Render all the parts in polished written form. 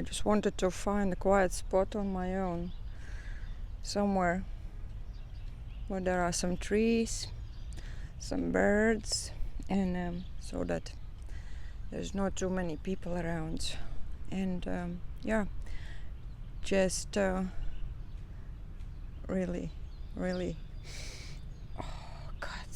just wanted to find a quiet spot on my own, somewhere where there are some trees, some birds, and so that there's not too many people around. And just really, oh God,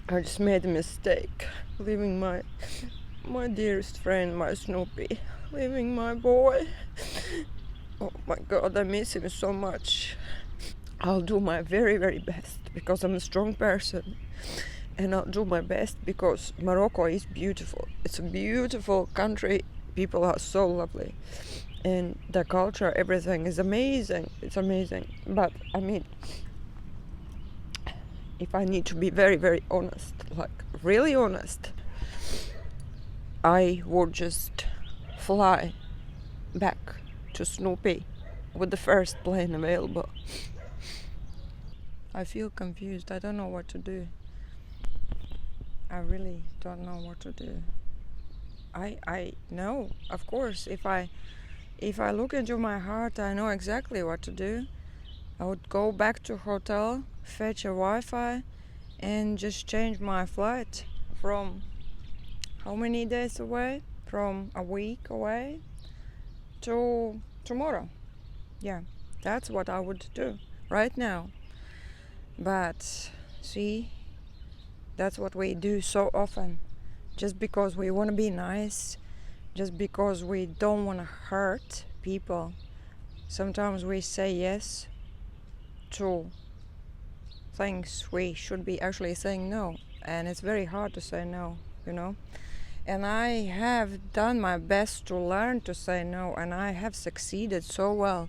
I just made a mistake, leaving my dearest friend, my Snoopy, leaving my boy. Oh my God, I miss him so much. I'll do my very, very best because I'm a strong person, and I'll do my best because Morocco is beautiful. It's a beautiful country. People are so lovely, and the culture, everything is amazing. It's amazing. But I mean, if I need to be very, very honest, like really honest, I would just fly back to Snoopy with the first plane available. I feel confused. I don't know what to do. I really don't know what to do. I know, of course, if I look into my heart, I know exactly what to do. I would go back to hotel, fetch a Wi-Fi, and just change my flight from how many days away? From a week away to tomorrow. Yeah, that's what I would do right now. But see, that's what we do so often. Just because we want to be nice, just because we don't want to hurt people, sometimes we say yes to things we should be actually saying no. And it's very hard to say no, you know. And I have done my best to learn to say no, and I have succeeded so well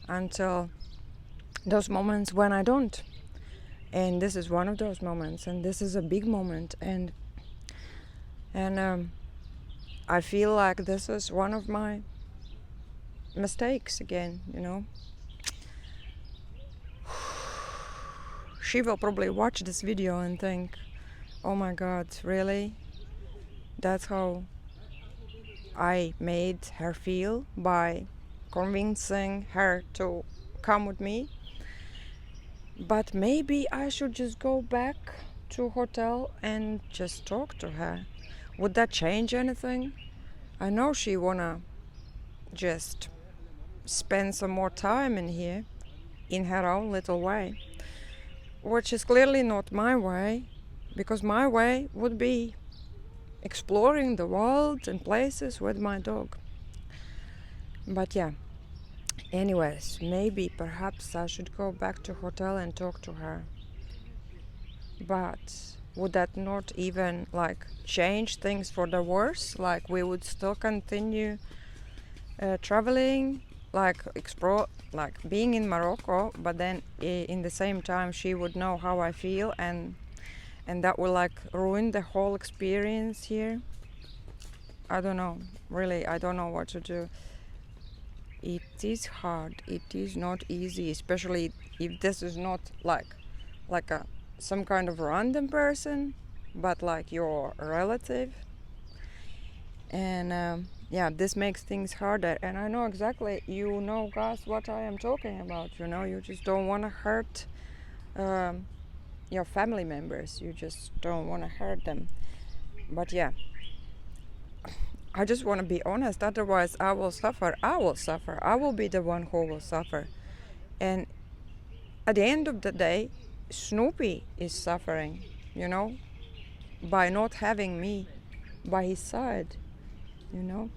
until those moments when I don't. And this is one of those moments, and this is a big moment, and I feel like this is one of my mistakes again, you know. She will probably watch this video and think, oh my God, really? That's how I made her feel by convincing her to come with me? But maybe I should just go back to hotel and just talk to her. Would that change anything? I know she wanna just spend some more time in here in her own little way, which is clearly not my way, because my way would be exploring the world and places with my dog. But yeah, anyways, maybe perhaps I should go back to hotel and talk to her. But would that not even like change things for the worse? Like we would still continue traveling, like explore, like being in Morocco, but then in the same time she would know how I feel, and that will like ruin the whole experience here. I don't know, really, I don't know what to do. It is hard, it is not easy, especially if this is not like a some kind of random person, but like your relative. And yeah, this makes things harder. And I know exactly, you know, guys, what I am talking about. You know, you just don't want to hurt your family members. You just don't want to hurt them. But yeah, I just want to be honest. Otherwise, I will suffer. I will be the one who will suffer. And at the end of the day, Snoopy is suffering, you know, by not having me by his side, you know.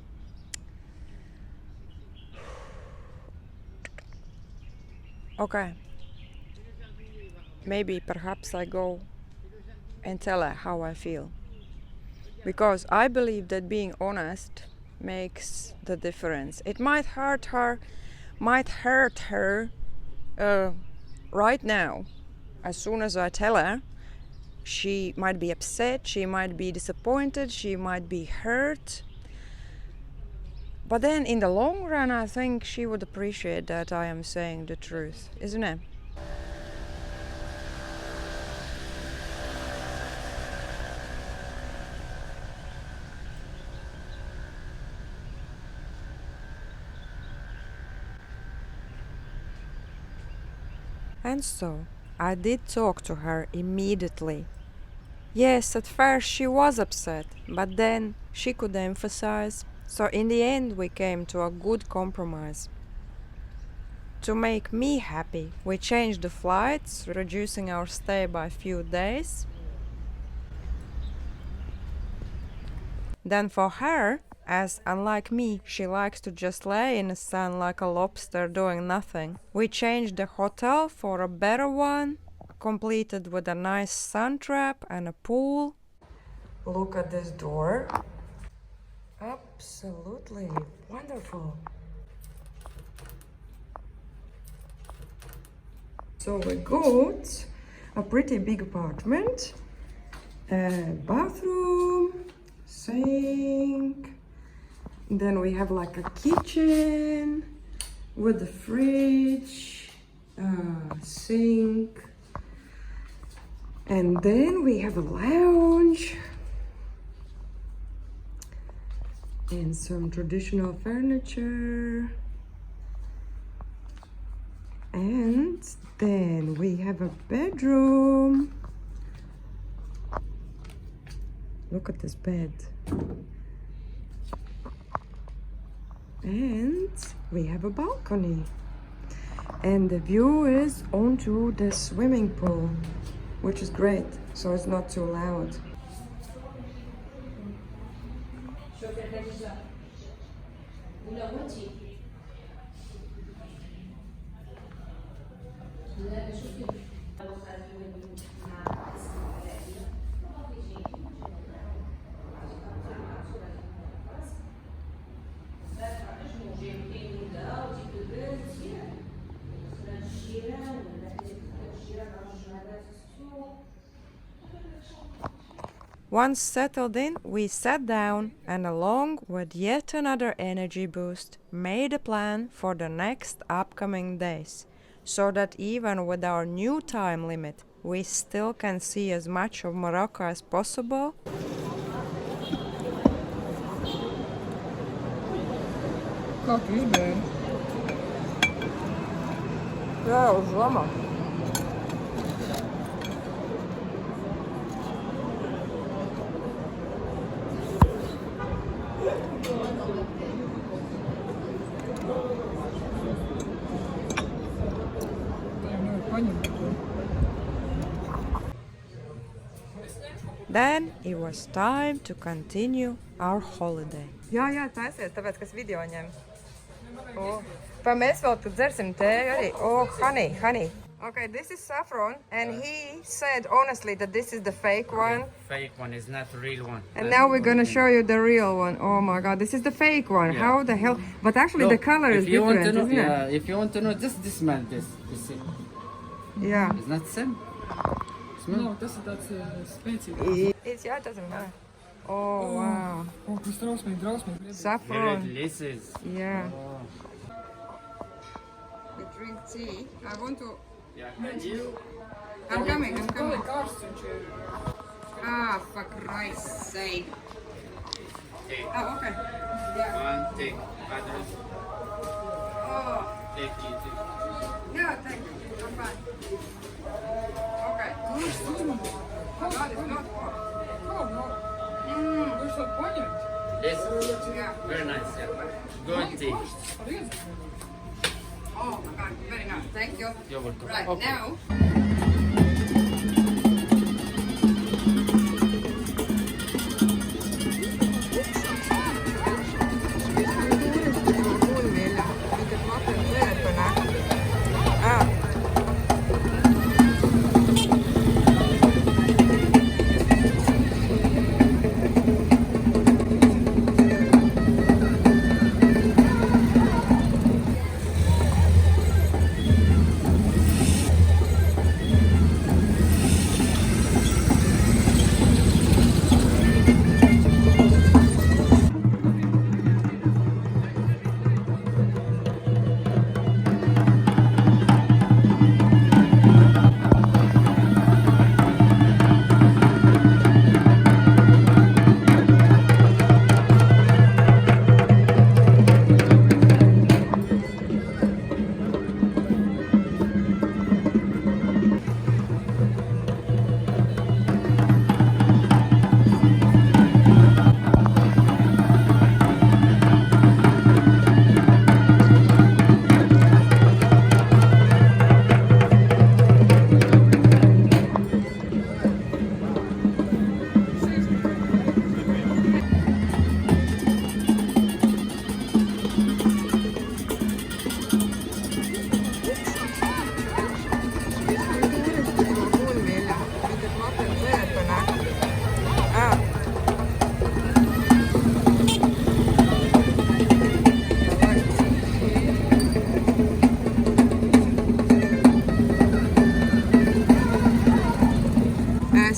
Okay, maybe perhaps I go and tell her how I feel, because I believe that being honest makes the difference. It might hurt her right now. As soon as I tell her, she might be upset, she might be disappointed, she might be hurt. But then in the long run, I think she would appreciate that I am saying the truth, isn't it? And so I did talk to her immediately. Yes, at first she was upset, but then she could emphasize. So in the end we came to a good compromise. To make me happy, we changed the flights, reducing our stay by a few days. Then for her, as unlike me, she likes to just lay in the sun like a lobster doing nothing, we changed the hotel for a better one, completed with a nice sun trap and a pool. Look at this door. Absolutely wonderful. So we got a pretty big apartment, a bathroom, sink, then we have like a kitchen with a fridge, sink, and then we have a lounge and some traditional furniture, and then we have a bedroom. Look at this bed. And we have a balcony. And the view is onto the swimming pool, which is great, so it's not too loud. Once settled in, we sat down and along with yet another energy boost, made a plan for the next upcoming days, so that even with our new time limit, we still can see as much of Morocco as possible. Как видно. Ja, ужасно. Then it was time to continue our holiday. Jā, taisiet, tāpēc, ka es video ņem. Pa mēs vēl tu dzersim tēju arī. Honey. Okay, this is saffron, and he said honestly that this is the fake one. Fake one is not the real one. And now we're gonna show you the real one. Oh my god, this is the fake one. Yeah. How the hell? But actually the color is different, isn't it? Yeah, if you want to know, just smell this. You see? Yeah. It's not the same. Smell. No, that's spēcīgi. It doesn't matter. Oh, wow. Oh, kas drausmīgi. Saffron. Very delicious. Yeah. Oh. We drink tea. I want to... Yeah, can you? I'm coming. Karsts viņš ir. Ah, for Christ's sake. Take. Oh, okay. Yeah. One, take. Others. Oh. Take you too. Yeah, thank you. I'm fine. Okay. Oh, God, it's not hot. Oh, no. Viņš to paņemt. Yes. Yeah. Very nice. Yeah. Good tea. Oh, my God, very nice. Thank you. You're welcome. Right, Okay. now...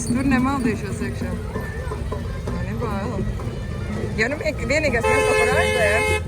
tur nemaldīšos iekšā. Man ir bail. Ja nu vienīgais mēs kaut kur aizējam.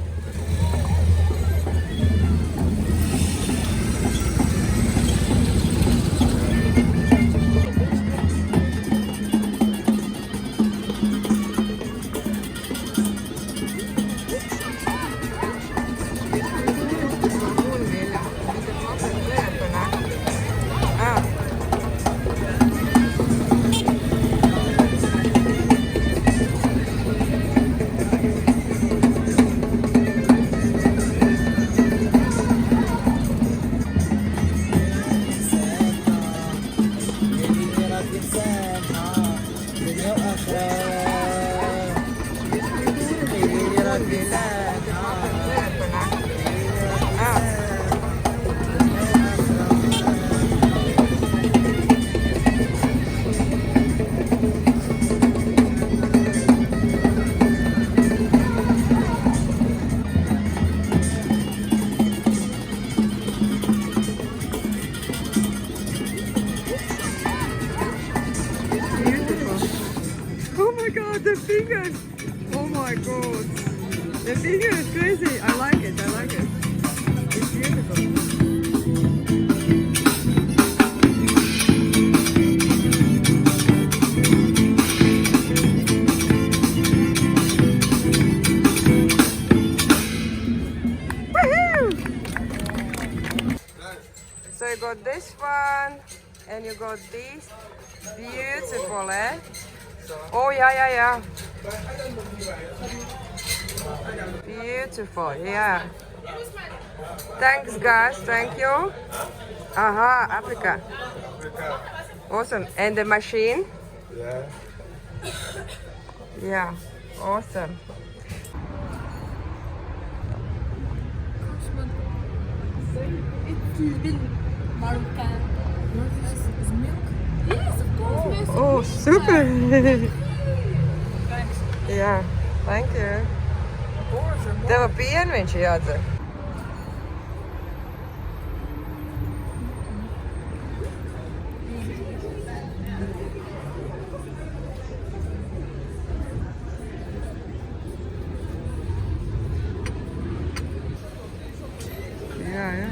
Oh my god, the fingers! Oh my god! The finger is crazy! I like it, I like it. It's beautiful. Woohoo! So you got this one, and you got this. Beautiful, eh? Oh, yeah. Beautiful, yeah. Thanks, guys. Thank you. Aha, Africa. Awesome. And the machine? Yeah. Yeah, awesome. It's been Moroccan. Is milk? Yes, of course. Oh, super. Thanks. Jā, thank you. Bože, Tev pienu viņš jādzer. Jā.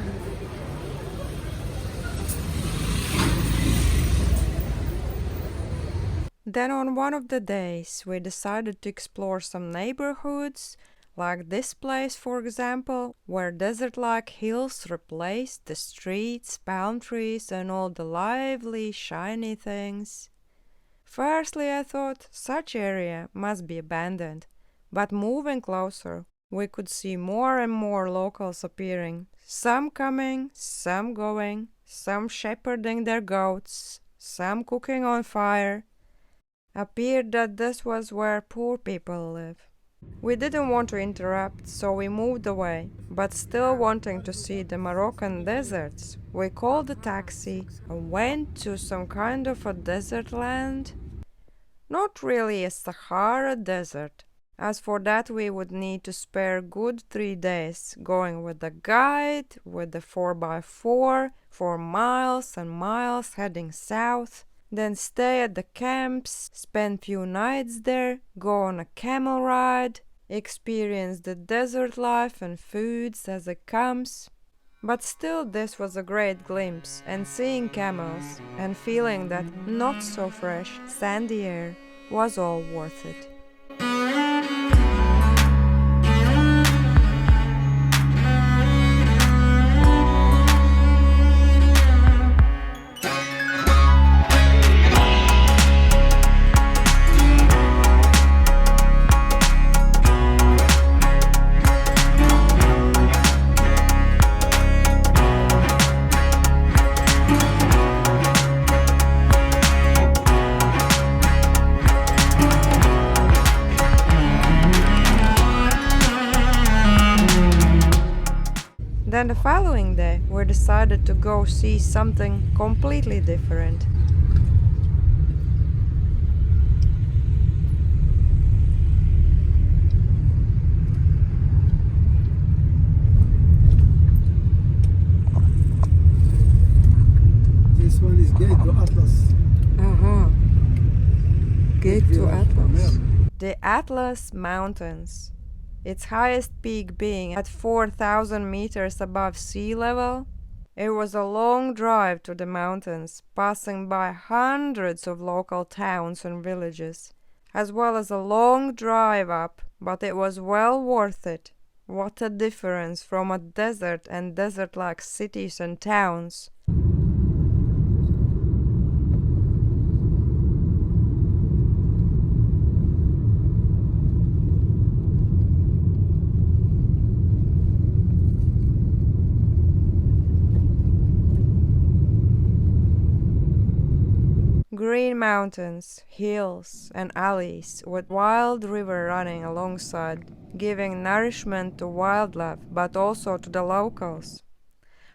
Then on one of the days, we decided to explore some neighborhoods, like this place, for example, where desert-like hills replaced the streets, palm trees, and all the lively, shiny things. Firstly, I thought such area must be abandoned, but moving closer, we could see more and more locals appearing, some coming, some going, some shepherding their goats, some cooking on fire. Appeared that this was where poor people live. We didn't want to interrupt, so we moved away, but still wanting to see the Moroccan deserts, we called a taxi and went to some kind of a desert land. Not really a Sahara desert. As for that, we would need to spare good 3 days, going with a guide, with the 4x4, for miles and miles heading south, then stay at the camps, spend few nights there, go on a camel ride, experience the desert life and foods as it comes. But still this was a great glimpse, and seeing camels and feeling that not so fresh, sandy air was all worth it. Then the following day, we decided to go see something completely different. This one is gate to Atlas. Uh-huh. get to Atlas? The Atlas Mountains. Its highest peak being at 4,000 meters above sea level. It was a long drive to the mountains, passing by hundreds of local towns and villages, as well as a long drive up, but it was well worth it. What a difference from a desert and desert-like cities and towns. Green mountains, hills, and alleys with wild river running alongside, giving nourishment to wildlife but also to the locals.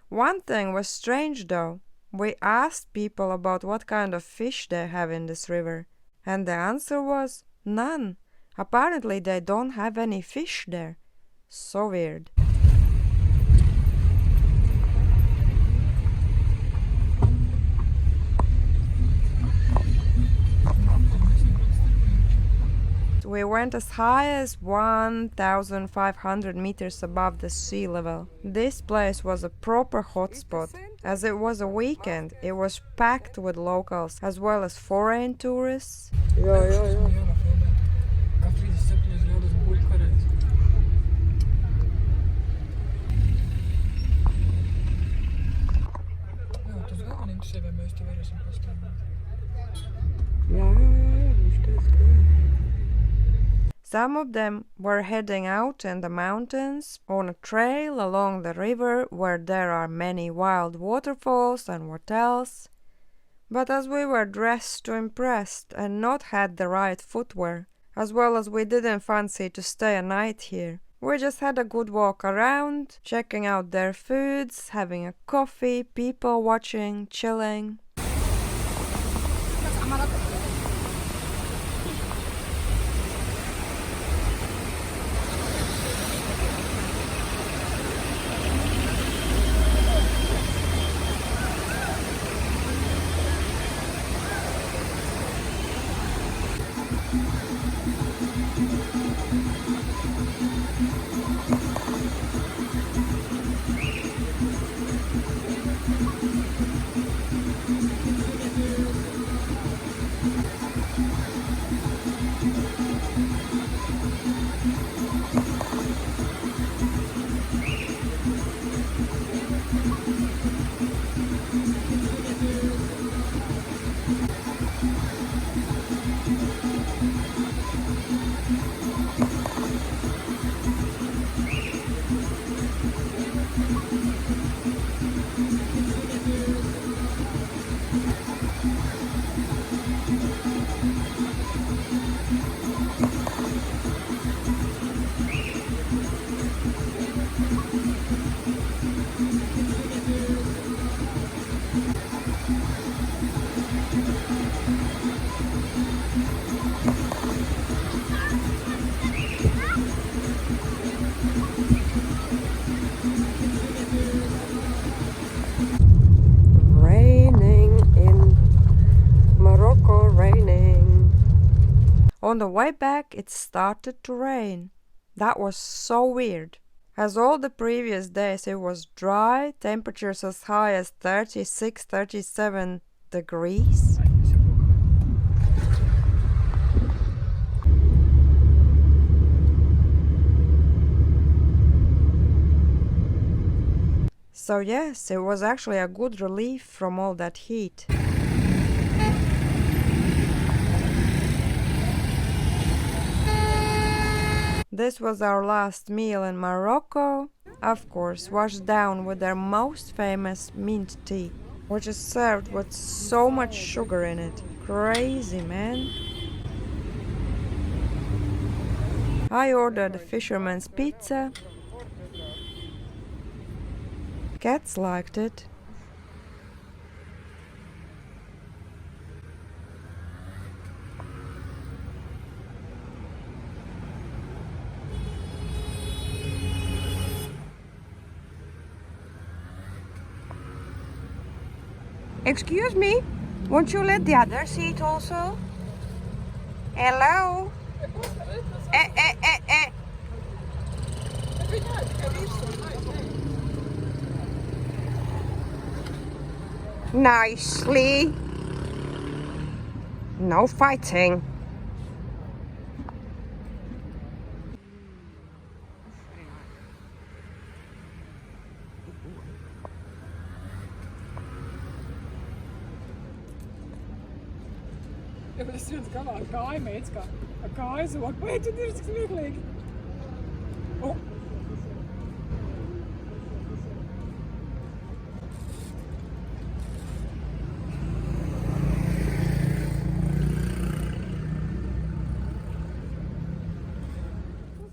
One thing was strange though. We asked people about what kind of fish they have in this river, and the answer was none. Apparently they don't have any fish there. So weird. We went as high as 1,500 meters above the sea level. This place was a proper hotspot. As it was a weekend, it was packed with locals as well as foreign tourists. Some of them were heading out in the mountains on a trail along the river where there are many wild waterfalls and hotels. But as we were dressed to impress and not had the right footwear, as well as we didn't fancy to stay a night here, we just had a good walk around, checking out their foods, having a coffee, people watching, chilling. On the way back, it started to rain. That was so weird. As all the previous days, it was dry, temperatures as high as 36, 37 degrees. So yes, it was actually a good relief from all that heat. This was our last meal in Morocco, of course washed down with their most famous mint tea, which is served with so much sugar in it. Crazy, man. I ordered a fisherman's pizza. Cats liked it. Excuse me, won't you let the other seat also? Hello? Eh. Nicely. No fighting. Ja, bet es redzu, kā ar kāju mēģis, kā ar kāju zog. Vai, tu dirzi, cik smieklīgi. Oh.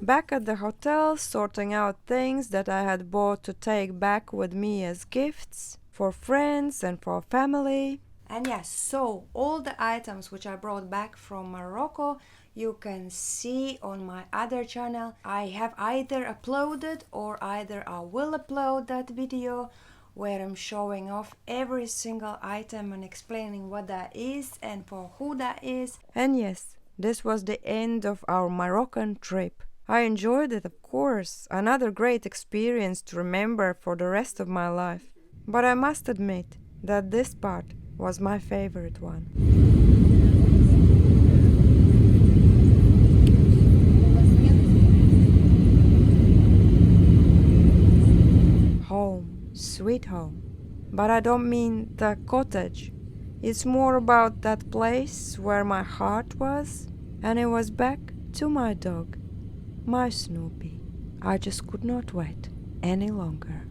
Back at the hotel, sorting out things that I had bought to take back with me as gifts for friends and for family. And yes, so all the items which I brought back from Morocco, you can see on my other channel. I have either uploaded or either I will upload that video where I'm showing off every single item and explaining what that is and for who that is. And yes, this was the end of our Moroccan trip. I enjoyed it, of course, another great experience to remember for the rest of my life. But I must admit that this part was my favorite one. Home, sweet home. But I don't mean the cottage. It's more about that place where my heart was, and it was back to my dog. My Snoopy. I just could not wait any longer.